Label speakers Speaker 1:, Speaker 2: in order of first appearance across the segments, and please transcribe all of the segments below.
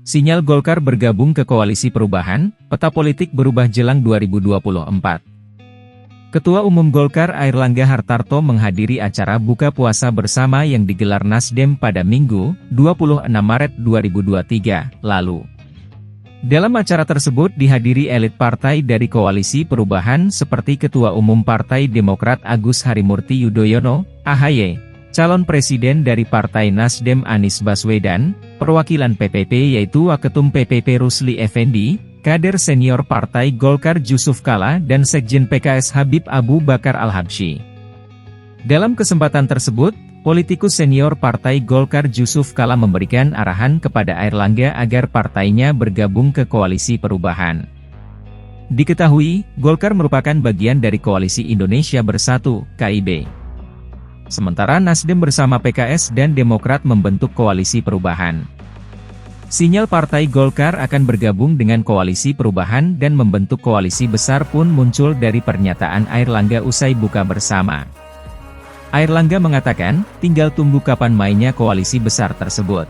Speaker 1: Sinyal Golkar bergabung ke Koalisi Perubahan, peta politik berubah jelang 2024. Ketua Umum Golkar Airlangga Hartarto menghadiri acara buka puasa bersama yang digelar Nasdem pada Minggu, 26 Maret 2023, lalu. Dalam acara tersebut dihadiri elit partai dari Koalisi Perubahan seperti Ketua Umum Partai Demokrat Agus Harimurti Yudhoyono, AHY, calon presiden dari Partai Nasdem Anies Baswedan, perwakilan PPP yaitu Waketum PPP Rusli Effendi, kader senior Partai Golkar Jusuf Kalla dan Sekjen PKS Habib Abu Bakar Al-Habsyi. Dalam kesempatan tersebut, politikus senior Partai Golkar Jusuf Kalla memberikan arahan kepada Airlangga agar partainya bergabung ke Koalisi Perubahan. Diketahui, Golkar merupakan bagian dari Koalisi Indonesia Bersatu, KIB. Sementara Nasdem bersama PKS dan Demokrat membentuk Koalisi Perubahan. Sinyal Partai Golkar akan bergabung dengan Koalisi Perubahan dan membentuk koalisi besar pun muncul dari pernyataan Airlangga usai buka bersama. Airlangga mengatakan, tinggal tunggu kapan mainnya koalisi besar tersebut.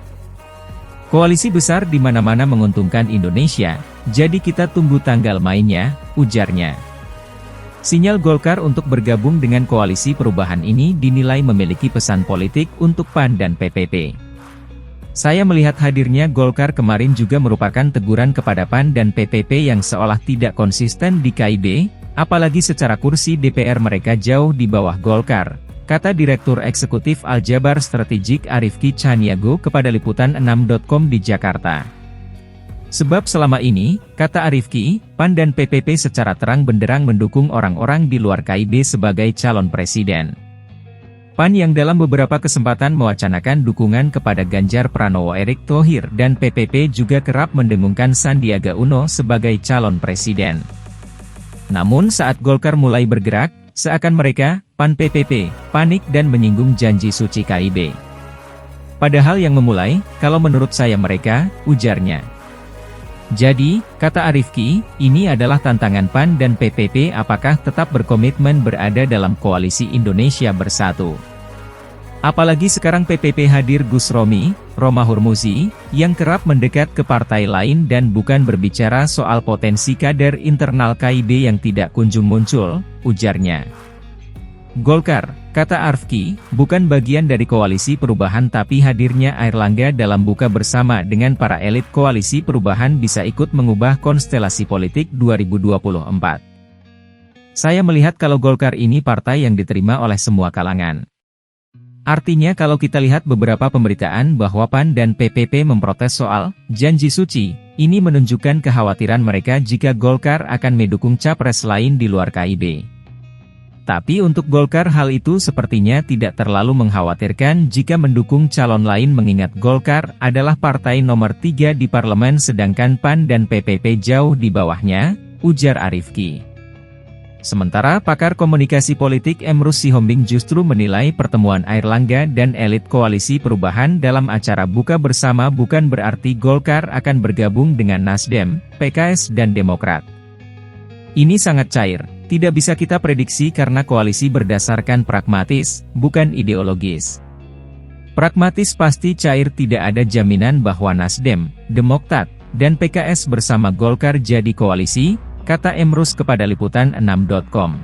Speaker 1: Koalisi besar di mana-mana menguntungkan Indonesia, jadi kita tunggu tanggal mainnya, ujarnya. Sinyal Golkar untuk bergabung dengan Koalisi Perubahan ini dinilai memiliki pesan politik untuk PAN dan PPP. Saya melihat hadirnya Golkar kemarin juga merupakan teguran kepada PAN dan PPP yang seolah tidak konsisten di KIB, apalagi secara kursi DPR mereka jauh di bawah Golkar, kata Direktur Eksekutif Aljabar Strategik Arifki Cahniago kepada Liputan6.com di Jakarta. Sebab selama ini, kata Arifki, PAN dan PPP secara terang benderang mendukung orang-orang di luar KIB sebagai calon presiden. PAN yang dalam beberapa kesempatan mewacanakan dukungan kepada Ganjar Pranowo Erick Thohir dan PPP juga kerap mendengungkan Sandiaga Uno sebagai calon presiden. Namun saat Golkar mulai bergerak, seakan mereka, PAN PPP, panik dan menyinggung janji suci KIB. Padahal yang memulai, kalau menurut saya mereka, ujarnya. Jadi, kata Arifki, ini adalah tantangan PAN dan PPP apakah tetap berkomitmen berada dalam Koalisi Indonesia Bersatu. Apalagi sekarang PPP hadir Gus Romi, Romahur Muzi, yang kerap mendekat ke partai lain dan bukan berbicara soal potensi kader internal KIB yang tidak kunjung muncul, ujarnya. Golkar, kata Arifki, bukan bagian dari Koalisi Perubahan tapi hadirnya Airlangga dalam buka bersama dengan para elit Koalisi Perubahan bisa ikut mengubah konstelasi politik 2024. Saya melihat kalau Golkar ini partai yang diterima oleh semua kalangan. Artinya kalau kita lihat beberapa pemberitaan bahwa PAN dan PPP memprotes soal janji suci, ini menunjukkan kekhawatiran mereka jika Golkar akan mendukung capres lain di luar KIB. Tapi untuk Golkar hal itu sepertinya tidak terlalu mengkhawatirkan jika mendukung calon lain mengingat Golkar adalah partai nomor 3 di parlemen sedangkan PAN dan PPP jauh di bawahnya, ujar Arifki. Sementara pakar komunikasi politik Emrus Sihombing justru menilai pertemuan Airlangga dan elit Koalisi Perubahan dalam acara buka bersama bukan berarti Golkar akan bergabung dengan Nasdem, PKS dan Demokrat. Ini sangat cair. Tidak bisa kita prediksi karena koalisi berdasarkan pragmatis, bukan ideologis. Pragmatis pasti cair tidak ada jaminan bahwa Nasdem, Demokrat, dan PKS bersama Golkar jadi koalisi, kata Emrus kepada Liputan6.com.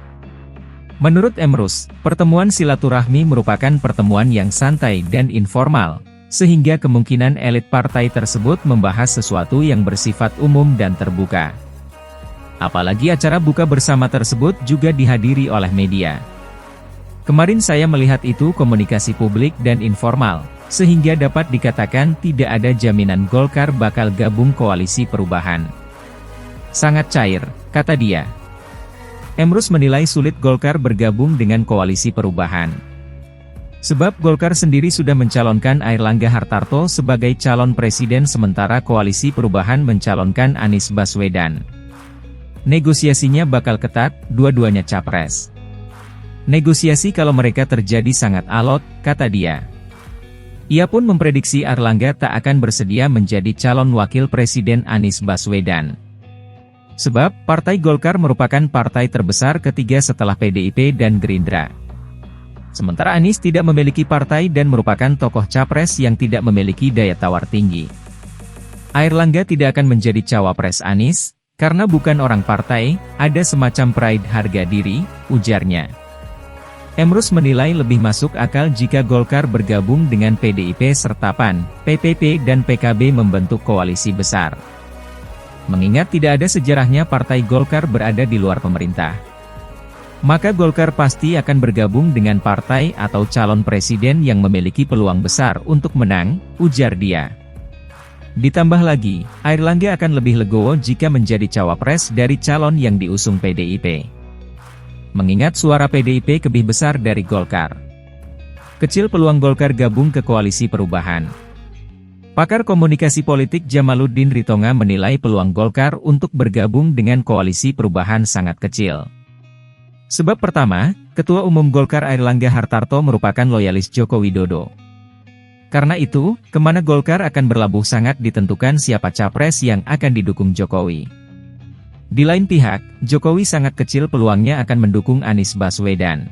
Speaker 1: Menurut Emrus, pertemuan silaturahmi merupakan pertemuan yang santai dan informal, sehingga kemungkinan elit partai tersebut membahas sesuatu yang bersifat umum dan terbuka. Apalagi acara buka bersama tersebut juga dihadiri oleh media. Kemarin saya melihat itu komunikasi publik dan informal, sehingga dapat dikatakan tidak ada jaminan Golkar bakal gabung Koalisi Perubahan. Sangat cair, kata dia. Emrus menilai sulit Golkar bergabung dengan Koalisi Perubahan. Sebab Golkar sendiri sudah mencalonkan Airlangga Hartarto sebagai calon presiden sementara Koalisi Perubahan mencalonkan Anies Baswedan. Negosiasinya bakal ketat, dua-duanya capres. Negosiasi kalau mereka terjadi sangat alot, kata dia. Ia pun memprediksi Airlangga tak akan bersedia menjadi calon wakil presiden Anies Baswedan. Sebab, Partai Golkar merupakan partai terbesar ketiga setelah PDIP dan Gerindra. Sementara Anies tidak memiliki partai dan merupakan tokoh capres yang tidak memiliki daya tawar tinggi. Airlangga tidak akan menjadi cawapres Anies, karena bukan orang partai, ada semacam pride harga diri, ujarnya. Emrus menilai lebih masuk akal jika Golkar bergabung dengan PDIP serta PAN, PPP dan PKB membentuk koalisi besar. Mengingat tidak ada sejarahnya partai Golkar berada di luar pemerintah, maka Golkar pasti akan bergabung dengan partai atau calon presiden yang memiliki peluang besar untuk menang, ujar dia. Ditambah lagi, Airlangga akan lebih legowo jika menjadi cawapres dari calon yang diusung PDIP. Mengingat suara PDIP lebih besar dari Golkar, kecil peluang Golkar gabung ke koalisi perubahan. Pakar komunikasi politik Jamaluddin Ritonga menilai peluang Golkar untuk bergabung dengan koalisi perubahan sangat kecil. Sebab pertama, Ketua Umum Golkar Airlangga Hartarto merupakan loyalis Joko Widodo. Karena itu, kemana Golkar akan berlabuh sangat ditentukan siapa capres yang akan didukung Jokowi. Di lain pihak, Jokowi sangat kecil peluangnya akan mendukung Anies Baswedan.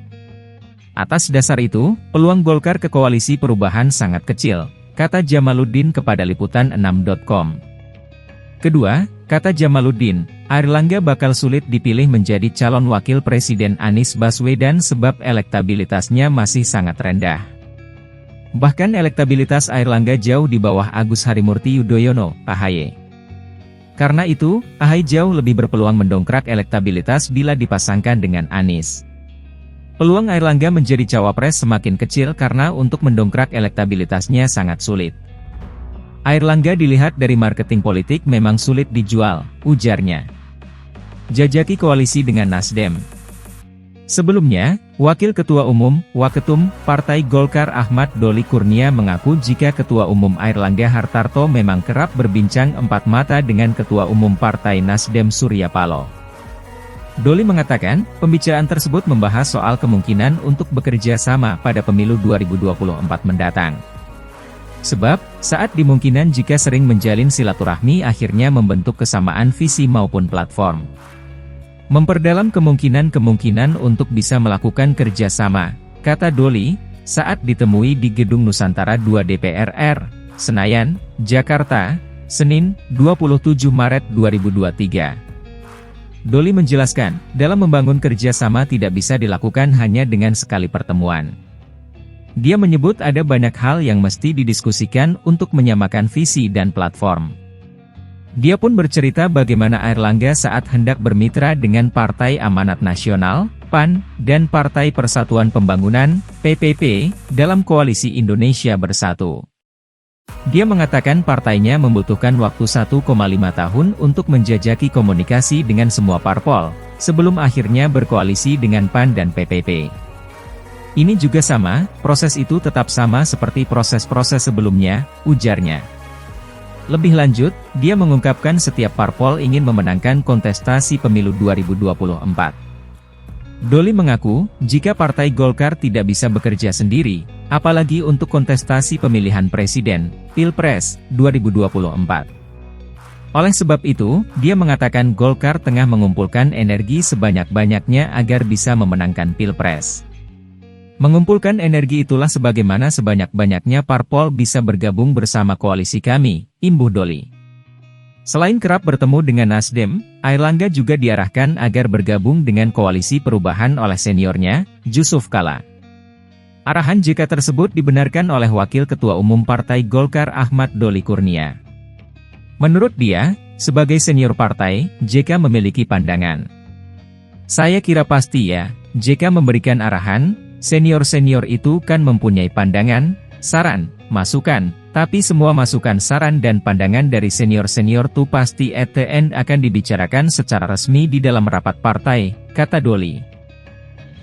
Speaker 1: Atas dasar itu, peluang Golkar ke koalisi perubahan sangat kecil, kata Jamaluddin kepada Liputan6.com. Kedua, kata Jamaluddin, Airlangga bakal sulit dipilih menjadi calon wakil presiden Anies Baswedan sebab elektabilitasnya masih sangat rendah. Bahkan elektabilitas Airlangga jauh di bawah Agus Harimurti Yudhoyono, AHY. Karena itu, AHY jauh lebih berpeluang mendongkrak elektabilitas bila dipasangkan dengan Anies. Peluang Airlangga menjadi cawapres semakin kecil karena untuk mendongkrak elektabilitasnya sangat sulit. Airlangga dilihat dari marketing politik memang sulit dijual, ujarnya. Jajaki koalisi dengan Nasdem. Sebelumnya, Wakil Ketua Umum, Waketum, Partai Golkar Ahmad Doli Kurnia mengaku jika Ketua Umum Airlangga Hartarto memang kerap berbincang empat mata dengan Ketua Umum Partai Nasdem Surya Paloh. Doli mengatakan, pembicaraan tersebut membahas soal kemungkinan untuk bekerja sama pada pemilu 2024 mendatang. Sebab, saat dimungkinan jika sering menjalin silaturahmi akhirnya membentuk kesamaan visi maupun platform. Memperdalam kemungkinan-kemungkinan untuk bisa melakukan kerjasama, kata Doli, saat ditemui di Gedung Nusantara 2 DPR RI, Senayan, Jakarta, Senin, 27 Maret 2023. Doli menjelaskan, dalam membangun kerjasama tidak bisa dilakukan hanya dengan sekali pertemuan. Dia menyebut ada banyak hal yang mesti didiskusikan untuk menyamakan visi dan platform. Dia pun bercerita bagaimana Airlangga saat hendak bermitra dengan Partai Amanat Nasional, PAN, dan Partai Persatuan Pembangunan, PPP, dalam koalisi Indonesia Bersatu. Dia mengatakan partainya membutuhkan waktu 1,5 tahun untuk menjajaki komunikasi dengan semua parpol, sebelum akhirnya berkoalisi dengan PAN dan PPP. Ini juga sama, proses itu tetap sama seperti proses-proses sebelumnya, ujarnya. Lebih lanjut, dia mengungkapkan setiap parpol ingin memenangkan kontestasi pemilu 2024. Doli mengaku, jika Partai Golkar tidak bisa bekerja sendiri, apalagi untuk kontestasi pemilihan presiden, Pilpres, 2024. Oleh sebab itu, dia mengatakan Golkar tengah mengumpulkan energi sebanyak-banyaknya agar bisa memenangkan Pilpres. Mengumpulkan energi itulah sebagaimana sebanyak-banyaknya parpol bisa bergabung bersama koalisi kami, imbuh Doli. Selain kerap bertemu dengan Nasdem, Airlangga juga diarahkan agar bergabung dengan koalisi perubahan oleh seniornya, Yusuf Kala. Arahan JK tersebut dibenarkan oleh Wakil Ketua Umum Partai Golkar Ahmad Doli Kurnia. Menurut dia, sebagai senior partai, JK memiliki pandangan. Saya kira pasti ya, JK memberikan arahan, senior-senior itu kan mempunyai pandangan, saran, masukan, tapi semua masukan saran dan pandangan dari senior-senior tuh pasti at the end akan dibicarakan secara resmi di dalam rapat partai, kata Doli.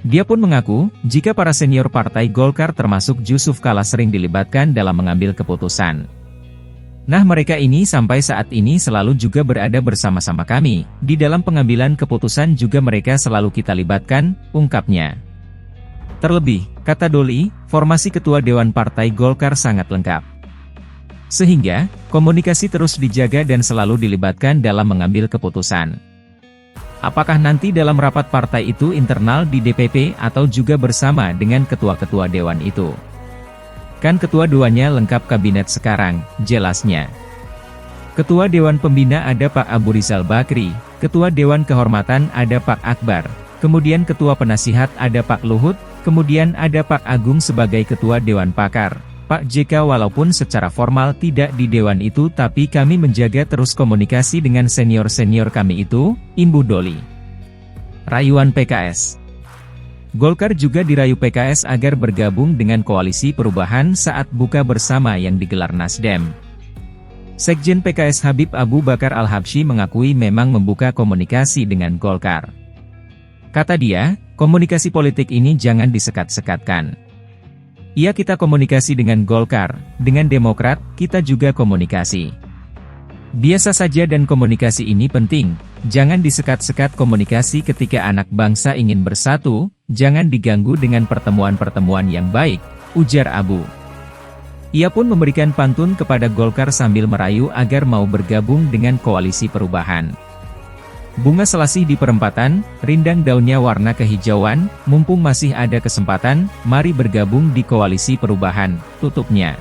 Speaker 1: Dia pun mengaku, jika para senior partai Golkar termasuk Yusuf Kala sering dilibatkan dalam mengambil keputusan. Nah mereka ini sampai saat ini selalu juga berada bersama-sama kami, di dalam pengambilan keputusan juga mereka selalu kita libatkan, ungkapnya. Terlebih, kata Doli, formasi Ketua Dewan Partai Golkar sangat lengkap. Sehingga, komunikasi terus dijaga dan selalu dilibatkan dalam mengambil keputusan. Apakah nanti dalam rapat partai itu internal di DPP atau juga bersama dengan ketua-ketua dewan itu? Kan ketua duanya lengkap kabinet sekarang, jelasnya. Ketua Dewan Pembina ada Pak Abu Rizal Bakri, Ketua Dewan Kehormatan ada Pak Akbar, kemudian Ketua Penasihat ada Pak Luhut, kemudian ada Pak Agung sebagai Ketua Dewan Pakar, Pak JK walaupun secara formal tidak di Dewan itu tapi kami menjaga terus komunikasi dengan senior-senior kami itu, imbuh Doli. Rayuan PKS. Golkar juga dirayu PKS agar bergabung dengan Koalisi Perubahan saat buka bersama yang digelar Nasdem. Sekjen PKS Habib Abu Bakar Al-Habsyi mengakui memang membuka komunikasi dengan Golkar. Kata dia, komunikasi politik ini jangan disekat-sekatkan. Iya kita komunikasi dengan Golkar, dengan Demokrat, kita juga komunikasi. Biasa saja dan komunikasi ini penting, jangan disekat-sekat komunikasi ketika anak bangsa ingin bersatu, jangan diganggu dengan pertemuan-pertemuan yang baik, ujar Abu. Ia pun memberikan pantun kepada Golkar sambil merayu agar mau bergabung dengan Koalisi Perubahan. Bunga selasih di perempatan, rindang daunnya warna kehijauan, mumpung masih ada kesempatan, mari bergabung di Koalisi Perubahan, tutupnya.